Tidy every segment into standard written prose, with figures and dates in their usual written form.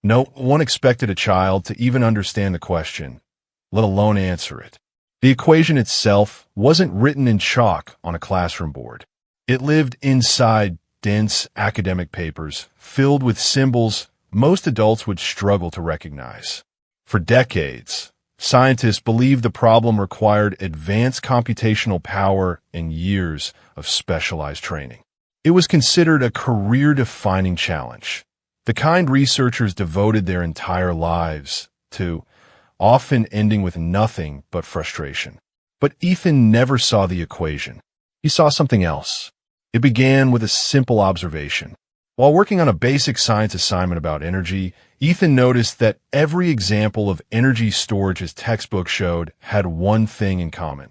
No one expected a child to even understand the question, let alone answer it. The equation itself wasn't written in chalk on a classroom board. It lived inside dense academic papers filled with symbols most adults would struggle to recognize. For decades, scientists believed the problem required advanced computational power and years of specialized training. It was considered a career-defining challenge, the kind researchers devoted their entire lives to, often ending with nothing but frustration. But Ethan never saw the equation. He saw something else. It began with a simple observation. While working on a basic science assignment about energy, Ethan noticed that every example of energy storage his textbook showed had one thing in common: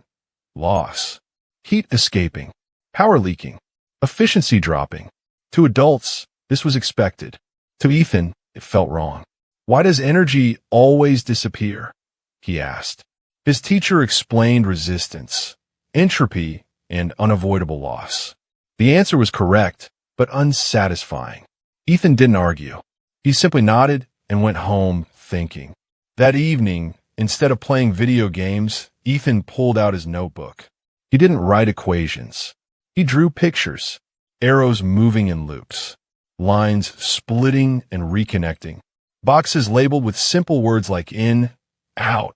loss. Heat escaping, power leaking, efficiency dropping. To adults, this was expected. To Ethan, it felt wrong. Why does energy always disappear? He asked. His teacher explained resistance, entropy, and unavoidable loss. The answer was correct, but unsatisfying. Ethan didn't argue. He simply nodded and went home thinking. That evening, instead of playing video games, Ethan pulled out his notebook. He didn't write equations. He drew pictures, arrows moving in loops, lines splitting and reconnecting, boxes labeled with simple words like in, out,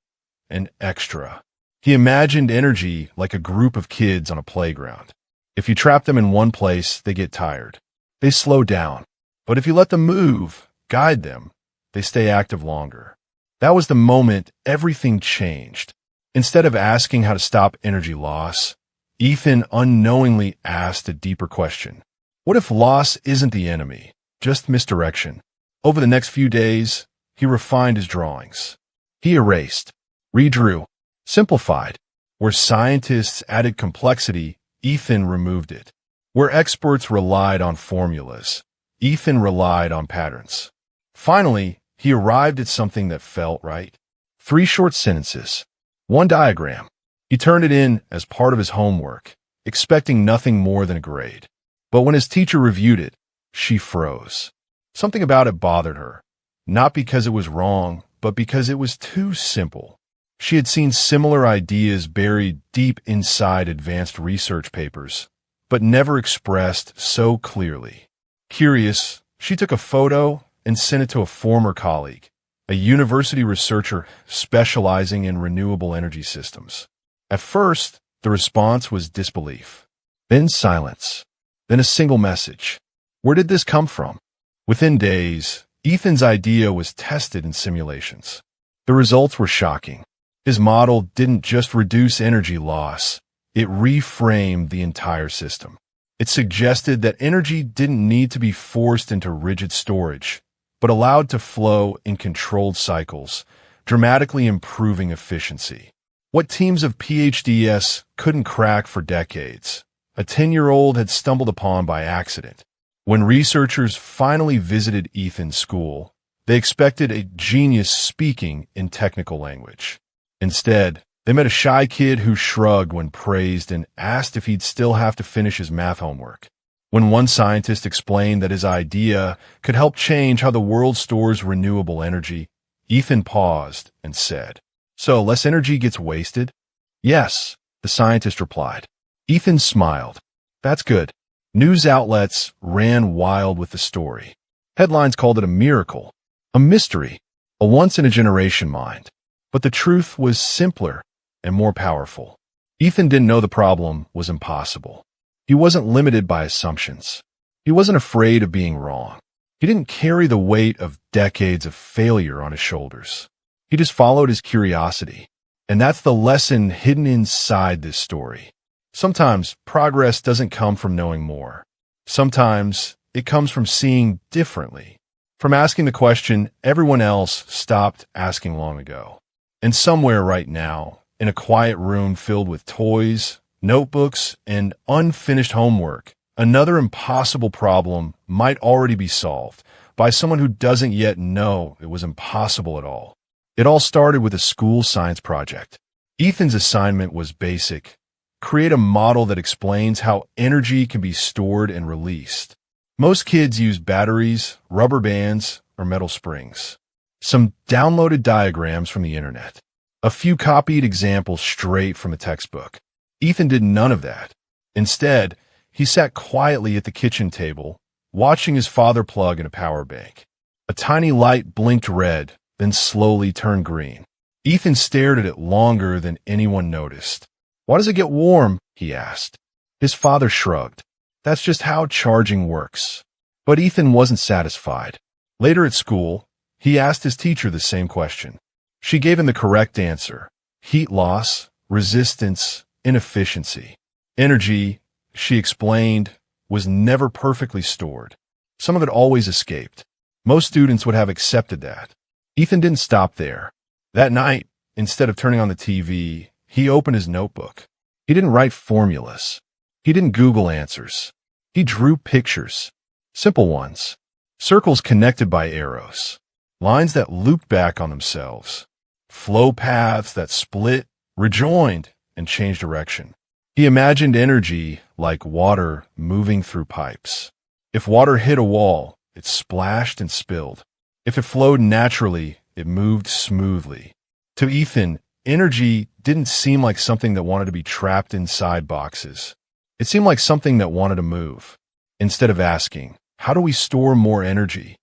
and extra. He imagined energy like a group of kids on a playground. If you trap them in one place, they get tired. They slow down. But if you let them move, guide them, they stay active longer. That was the moment everything changed. Instead of asking how to stop energy loss, Ethan unknowingly asked a deeper question. What if loss isn't the enemy, just misdirection? Over the next few days, he refined his drawings. He erased, redrew, simplified. Where scientists added complexity, Ethan removed it. Where experts relied on formulas, Ethan relied on patterns. Finally, he arrived at something that felt right. 3 short sentences, 1 diagram. He turned it in as part of his homework, expecting nothing more than a grade. But when his teacher reviewed it, she froze. Something about it bothered her, not because it was wrong, but because it was too simple. She had seen similar ideas buried deep inside advanced research papers, but never expressed so clearly. Curious, she took a photo and sent it to a former colleague, a university researcher specializing in renewable energy systems. At first, the response was disbelief, then silence, then a single message. Where did this come from? Within days, Ethan's idea was tested in simulations. The results were shocking. His model didn't just reduce energy loss, it reframed the entire system. It suggested that energy didn't need to be forced into rigid storage, but allowed to flow in controlled cycles, dramatically improving efficiency. What teams of PhDs couldn't crack for decades, a 10-year-old had stumbled upon by accident. When researchers finally visited Ethan's school, they expected a genius speaking in technical language. Instead, they met a shy kid who shrugged when praised and asked if he'd still have to finish his math homework. When one scientist explained that his idea could help change how the world stores renewable energy, Ethan paused and said, "So less energy gets wasted?" "Yes," the scientist replied. Ethan smiled. "That's good." News outlets ran wild with the story. Headlines called it a miracle, a mystery, a once-in-a-generation mind. But the truth was simpler and more powerful. Ethan didn't know the problem was impossible. He wasn't limited by assumptions. He wasn't afraid of being wrong. He didn't carry the weight of decades of failure on his shoulders. He just followed his curiosity. And that's the lesson hidden inside this story. Sometimes progress doesn't come from knowing more. Sometimes it comes from seeing differently, from asking the question everyone else stopped asking long ago. And somewhere right now, in a quiet room filled with toys, notebooks, and unfinished homework, another impossible problem might already be solved by someone who doesn't yet know it was impossible at all. It all started with a school science project. Ethan's assignment was basic: create a model that explains how energy can be stored and released. Most kids use batteries, rubber bands, or metal springs. Some downloaded diagrams from the internet. A few copied examples straight from a textbook. Ethan did none of that. Instead, he sat quietly at the kitchen table, watching his father plug in a power bank. A tiny light blinked red, then slowly turned green. Ethan stared at it longer than anyone noticed. "Why does it get warm?" he asked. His father shrugged. "That's just how charging works." But Ethan wasn't satisfied. Later at school, he asked his teacher the same question. She gave him the correct answer: heat loss, resistance, inefficiency. Energy, she explained, was never perfectly stored. Some of it always escaped. Most students would have accepted that. Ethan didn't stop there. That night, instead of turning on the TV, he opened his notebook. He didn't write formulas. He didn't Google answers. He drew pictures. Simple ones. Circles connected by arrows. Lines that looped back on themselves. Flow paths that split, rejoined, and changed direction. He imagined energy like water moving through pipes. If water hit a wall, it splashed and spilled. If it flowed naturally, it moved smoothly. To Ethan, energy didn't seem like something that wanted to be trapped inside boxes. It seemed like something that wanted to move. Instead of asking, "How do we store more energy?"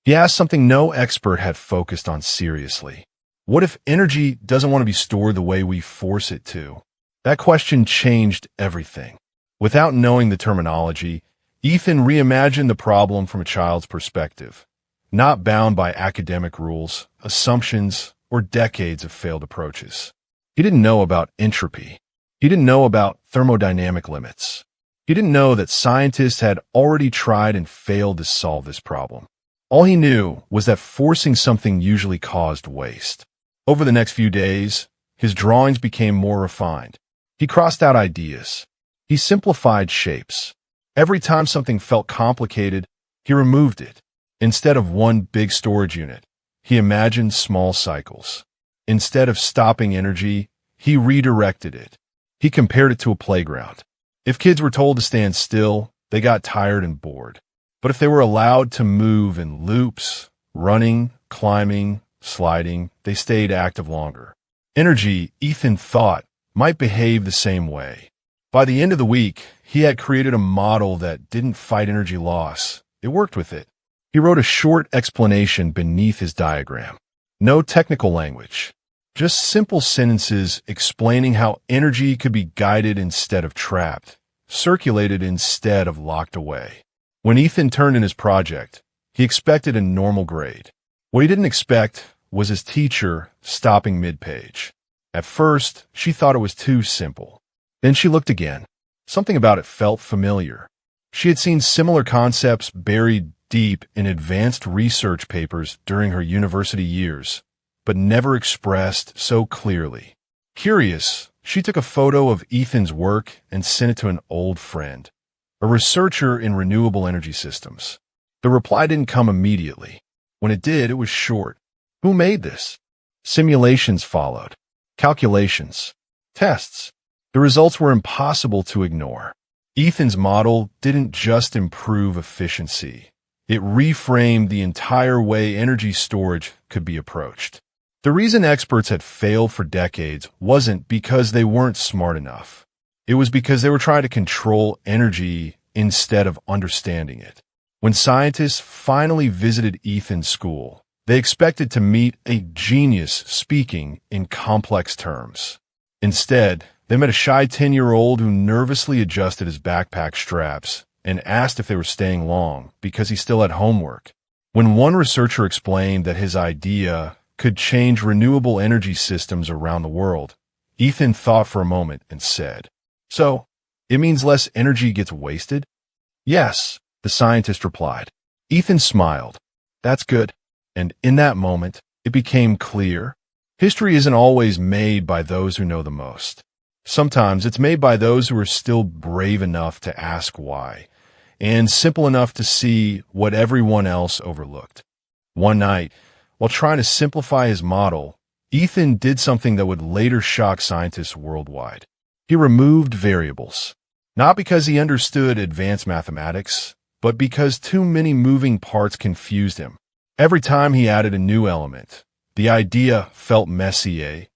he asked something no expert had focused on seriously. What if energy doesn't want to be stored the way we force it to? That question changed everything. Without knowing the terminology, Ethan reimagined the problem from a child's perspective, not bound by academic rules, assumptions, or decades of failed approaches. He didn't know about entropy. He didn't know about thermodynamic limits. He didn't know that scientists had already tried and failed to solve this problem. All he knew was that forcing something usually caused waste. Over the next few days, his drawings became more refined. He crossed out ideas. He simplified shapes. Every time something felt complicated, he removed it. Instead of one big storage unit, he imagined small cycles. Instead of stopping energy, he redirected it. He compared it to a playground. If kids were told to stand still, they got tired and bored. But if they were allowed to move in loops, running, climbing, sliding, they stayed active longer. Energy, Ethan thought, might behave the same way. By the end of the week, he had created a model that didn't fight energy loss. It worked with it. He wrote a short explanation beneath his diagram. No technical language. Just simple sentences explaining how energy could be guided instead of trapped, circulated instead of locked away. When Ethan turned in his project, he expected a normal grade. What he didn't expect was his teacher stopping mid-page. At first, she thought it was too simple. Then she looked again. Something about it felt familiar. She had seen similar concepts buried deep in advanced research papers during her university years, but never expressed so clearly. Curious, she took a photo of Ethan's work and sent it to an old friend, a researcher in renewable energy systems. The reply didn't come immediately. When it did, it was short. Who made this? Simulations followed. Calculations. Tests. The results were impossible to ignore. Ethan's model didn't just improve efficiency. It reframed the entire way energy storage could be approached. The reason experts had failed for decades wasn't because they weren't smart enough. It was because they were trying to control energy instead of understanding it. When scientists finally visited Ethan's school, they expected to meet a genius speaking in complex terms. Instead, they met a shy 10-year-old who nervously adjusted his backpack straps and asked if they were staying long because he still had homework. When one researcher explained that his idea could change renewable energy systems around the world, Ethan thought for a moment and said, "So, it means less energy gets wasted?" "Yes," the scientist replied. Ethan smiled. "That's good." And in that moment, it became clear. History isn't always made by those who know the most. Sometimes it's made by those who are still brave enough to ask why, and simple enough to see what everyone else overlooked. One night, while trying to simplify his model, Ethan did something that would later shock scientists worldwide. He removed variables. Not because he understood advanced mathematics, but because too many moving parts confused him. Every time he added a new element, the idea felt messier,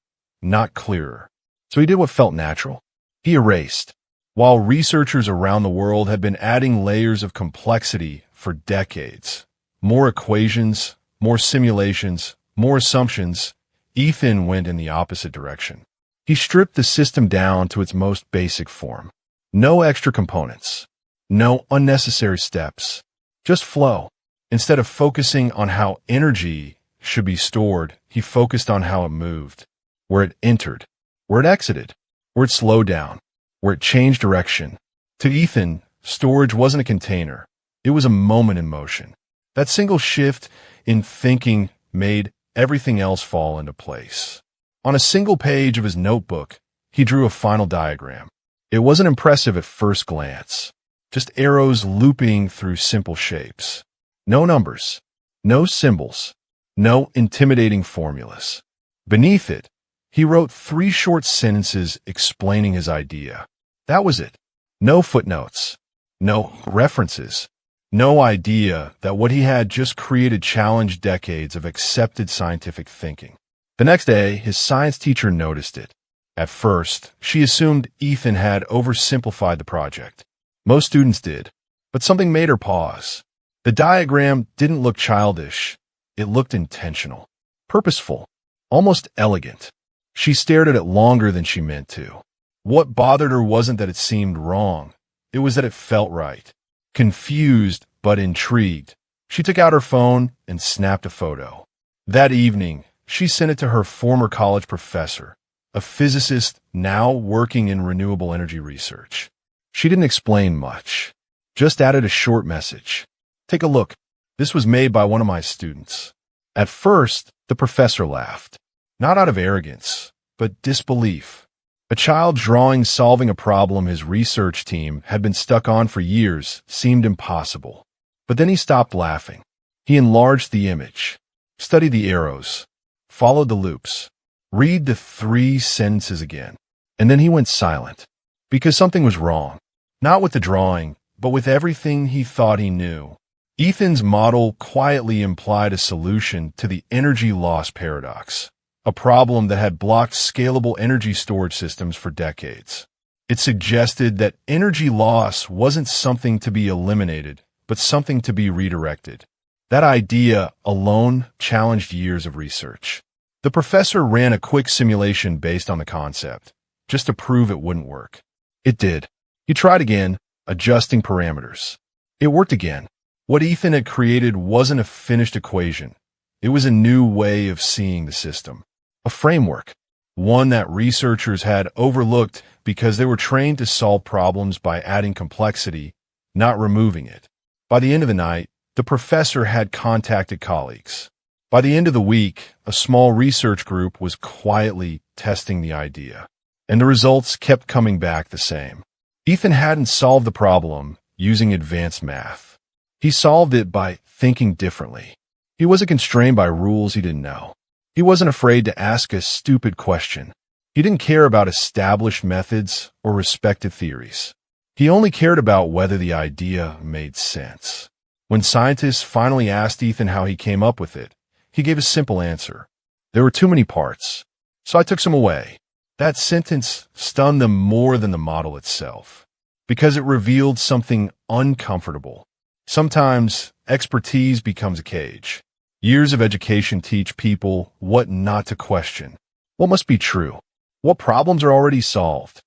not clearer. So he did what felt natural. He erased. While researchers around the world had been adding layers of complexity for decades, more equations, more simulations, more assumptions, Ethan went in the opposite direction. He stripped the system down to its most basic form. No extra components. No unnecessary steps. Just flow. Instead of focusing on how energy should be stored, he focused on how it moved, where it entered, where it exited, where it slowed down, where it changed direction. To Ethan, storage wasn't a container. It was a moment in motion. That single shift in thinking made everything else fall into place. On a single page of his notebook, he drew a final diagram. It wasn't impressive at first glance, just arrows looping through simple shapes. No numbers, no symbols, no intimidating formulas. Beneath it, he wrote 3 short sentences explaining his idea. That was it. No footnotes, no references, no idea that what he had just created challenged decades of accepted scientific thinking. The next day, his science teacher noticed it. At first, she assumed Ethan had oversimplified the project. Most students did, but something made her pause. The diagram didn't look childish. It looked intentional, purposeful, almost elegant. She stared at it longer than she meant to. What bothered her wasn't that it seemed wrong. It was that it felt right. Confused but intrigued, she took out her phone and snapped a photo. That evening, she sent it to her former college professor, a physicist now working in renewable energy research. She didn't explain much, just added a short message. Take a look. This was made by one of my students. At first, the professor laughed, not out of arrogance, but disbelief. A child drawing solving a problem his research team had been stuck on for years seemed impossible. But then he stopped laughing. He enlarged the image, studied the arrows, followed the loops, read the 3 sentences again, and then he went silent. Because something was wrong. Not with the drawing, but with everything he thought he knew. Ethan's model quietly implied a solution to the energy loss paradox, a problem that had blocked scalable energy storage systems for decades. It suggested that energy loss wasn't something to be eliminated, but something to be redirected. That idea alone challenged years of research. The professor ran a quick simulation based on the concept, just to prove it wouldn't work. It did. He tried again, adjusting parameters. It worked again. What Ethan had created wasn't a finished equation. It was a new way of seeing the system. A framework. One that researchers had overlooked because they were trained to solve problems by adding complexity, not removing it. By the end of the night, the professor had contacted colleagues. By the end of the week, a small research group was quietly testing the idea. And the results kept coming back the same. Ethan hadn't solved the problem using advanced math. He solved it by thinking differently. He wasn't constrained by rules he didn't know. He wasn't afraid to ask a stupid question. He didn't care about established methods or respected theories. He only cared about whether the idea made sense. When scientists finally asked Ethan how he came up with it, he gave a simple answer. There were too many parts, so I took some away. That sentence stunned them more than the model itself, because it revealed something uncomfortable. Sometimes expertise becomes a cage. Years of education teach people what not to question, what must be true, what problems are already solved,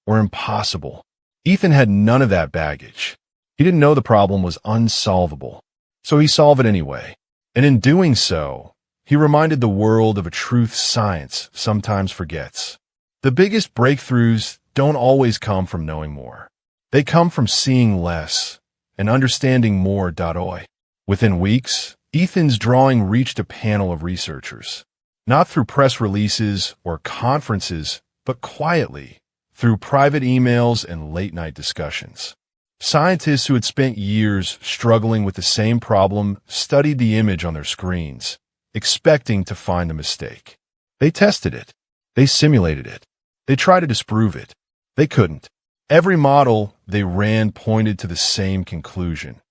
or impossible. Ethan had none of that baggage. He didn't know the problem was unsolvable, so he solved it anyway. And in doing so, he reminded the world of a truth science sometimes forgets. The biggest breakthroughs don't always come from knowing more. They come from seeing less and understanding more. Within weeks, Ethan's drawing reached a panel of researchers, not through press releases or conferences, but quietly, through private emails and late-night discussions. Scientists who had spent years struggling with the same problem studied the image on their screens, expecting to find a mistake. They tested it. They simulated it. They tried to disprove it. They couldn't. Every model they ran pointed to the same conclusion.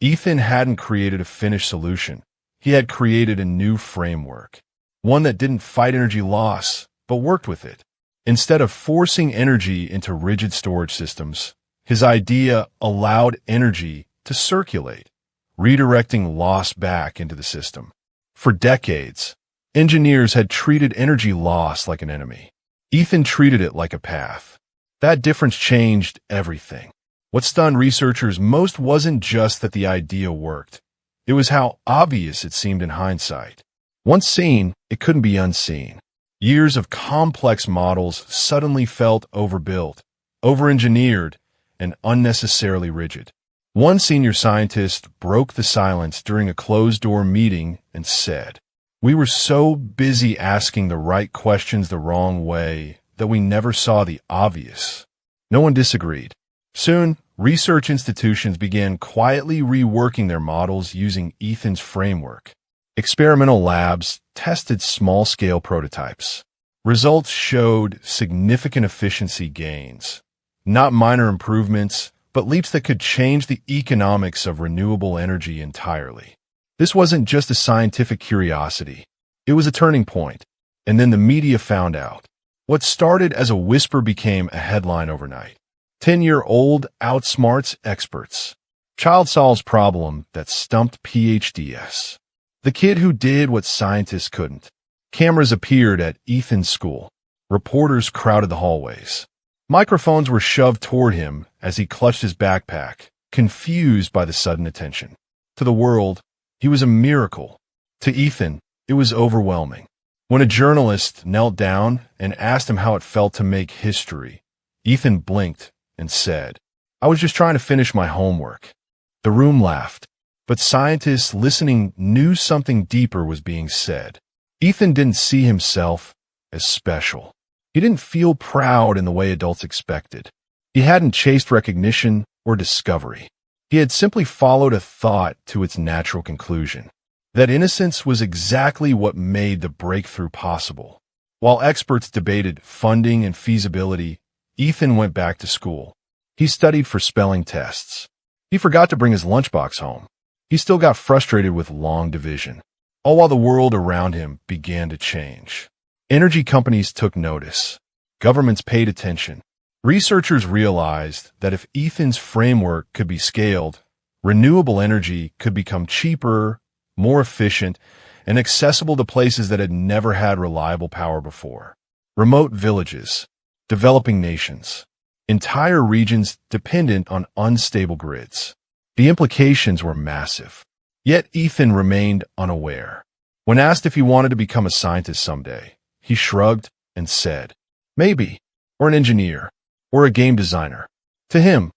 Ethan hadn't created a finished solution. he had created a new framework, one that didn't fight energy loss, but worked with it. Instead of forcing energy into rigid storage systems, his idea allowed energy to circulate, redirecting loss back into the system. For decades, engineers had treated energy loss like an enemy. Ethan treated it like a path. That difference changed everything. What stunned researchers most wasn't just that the idea worked. It was how obvious it seemed in hindsight. Once seen, it couldn't be unseen. Years of complex models suddenly felt overbuilt, over-engineered, and unnecessarily rigid. One senior scientist broke the silence during a closed-door meeting and said, "We were so busy asking the right questions the wrong way that we never saw the obvious." No one disagreed. Soon, research institutions began quietly reworking their models using Ethan's framework. Experimental labs tested small-scale prototypes. Results showed significant efficiency gains. Not minor improvements, but leaps that could change the economics of renewable energy entirely. This wasn't just a scientific curiosity. It was a turning point. And then the media found out. What started as a whisper became a headline overnight. 10-year-old outsmarts experts. Child solves problem that stumped PhDs. The kid who did what scientists couldn't. Cameras appeared at Ethan's school. Reporters crowded the hallways. Microphones were shoved toward him as he clutched his backpack, confused by the sudden attention. To the world, he was a miracle. To Ethan, it was overwhelming. When a journalist knelt down and asked him how it felt to make history, Ethan blinked and said, "I was just trying to finish my homework." The room laughed, but scientists listening knew something deeper was being said. Ethan didn't see himself as special. He didn't feel proud in the way adults expected. He hadn't chased recognition or discovery. He had simply followed a thought to its natural conclusion. That innocence was exactly what made the breakthrough possible. While experts debated funding and feasibility, Ethan went back to school. He studied for spelling tests. He forgot to bring his lunchbox home. He still got frustrated with long division, all while the world around him began to change. Energy companies took notice. Governments paid attention. Researchers realized that if Ethan's framework could be scaled, renewable energy could become cheaper, more efficient, and accessible to places that had never had reliable power before. Remote villages, developing nations, entire regions dependent on unstable grids. The implications were massive. Yet Ethan remained unaware. When asked if he wanted to become a scientist someday, he shrugged and said, "Maybe, or an engineer, or a game designer." To him,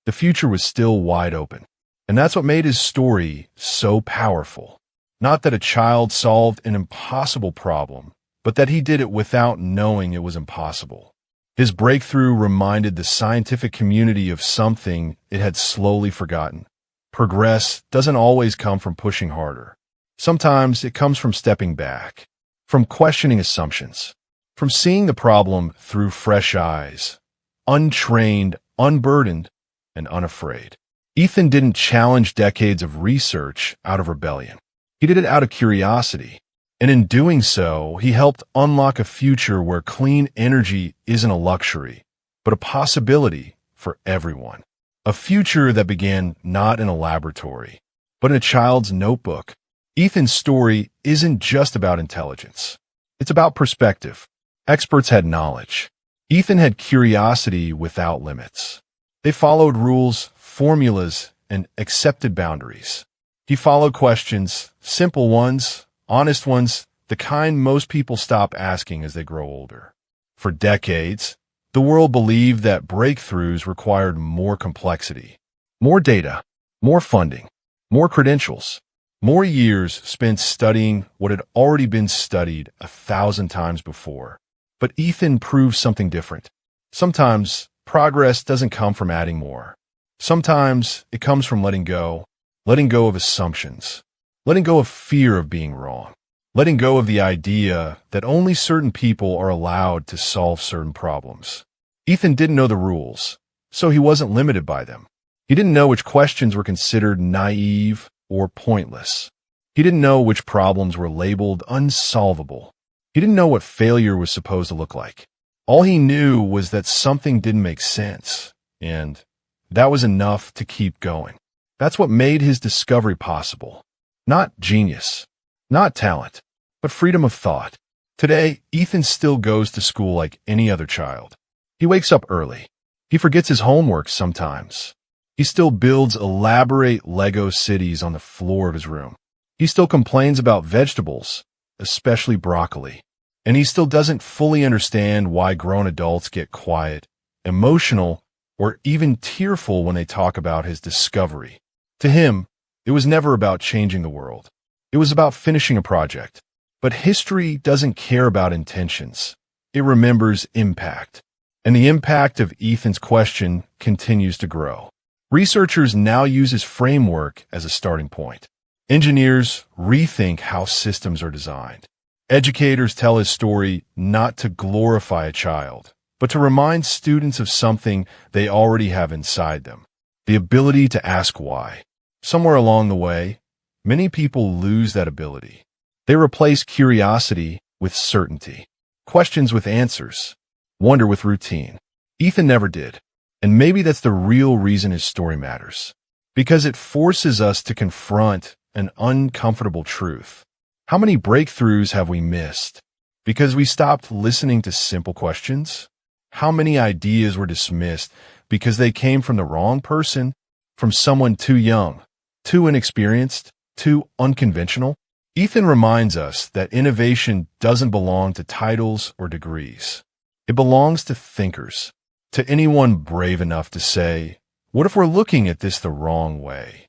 the future was still wide open. And that's what made his story so powerful. Not that a child solved an impossible problem, but that he did it without knowing it was impossible. His breakthrough reminded the scientific community of something it had slowly forgotten. Progress doesn't always come from pushing harder. Sometimes it comes from stepping back, from questioning assumptions, from seeing the problem through fresh eyes, untrained, unburdened, and unafraid. Ethan didn't challenge decades of research out of rebellion. He did it out of curiosity. And in doing so, he helped unlock a future where clean energy isn't a luxury, but a possibility for everyone. A future that began not in a laboratory, but in a child's notebook. Ethan's story isn't just about intelligence. It's about perspective. Experts had knowledge. Ethan had curiosity without limits. They followed rules, formulas, and accepted boundaries. He followed questions, simple ones, honest ones, the kind most people stop asking as they grow older. For decades, the world believed that breakthroughs required more complexity, more data, more funding, more credentials, more years spent studying what had already been studied 1,000 times before. But Ethan proved something different. Sometimes progress doesn't come from adding more. Sometimes it comes from letting go of assumptions, letting go of fear of being wrong, letting go of the idea that only certain people are allowed to solve certain problems. Ethan didn't know the rules, so he wasn't limited by them. He didn't know which questions were considered naive or pointless. He didn't know which problems were labeled unsolvable. He didn't know what failure was supposed to look like. All he knew was that something didn't make sense, and that was enough to keep going. That's what made his discovery possible. Not genius, not talent, but freedom of thought. Today, Ethan still goes to school like any other child. He wakes up early. He forgets his homework sometimes. He still builds elaborate Lego cities on the floor of his room. He still complains about vegetables, especially broccoli. And he still doesn't fully understand why grown adults get quiet, emotional, or even tearful when they talk about his discovery. To him, it was never about changing the world. It was about finishing a project. But history doesn't care about intentions. It remembers impact. And the impact of Ethan's question continues to grow. Researchers now use his framework as a starting point. Engineers rethink how systems are designed. Educators tell his story not to glorify a child, but to remind students of something they already have inside them, the ability to ask why. Somewhere along the way, many people lose that ability. They replace curiosity with certainty, questions with answers, wonder with routine. Ethan never did, and maybe that's the real reason his story matters, because it forces us to confront an uncomfortable truth. How many breakthroughs have we missed because we stopped listening to simple questions? How many ideas were dismissed because they came from the wrong person, from someone too young, too inexperienced, too unconventional? Ethan reminds us that innovation doesn't belong to titles or degrees. It belongs to thinkers, to anyone brave enough to say, what if we're looking at this the wrong way?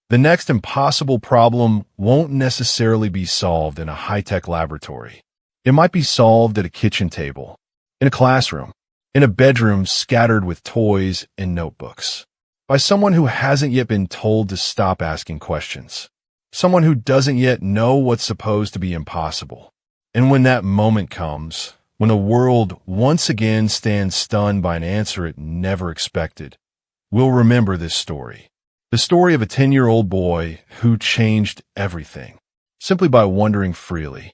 The next impossible problem won't necessarily be solved in a high-tech laboratory. It might be solved at a kitchen table, in a classroom, in a bedroom scattered with toys and notebooks, by someone who hasn't yet been told to stop asking questions, someone who doesn't yet know what's supposed to be impossible. And when that moment comes, when the world once again stands stunned by an answer it never expected, we'll remember this story. The story of a 10-year-old boy who changed everything, simply by wondering freely.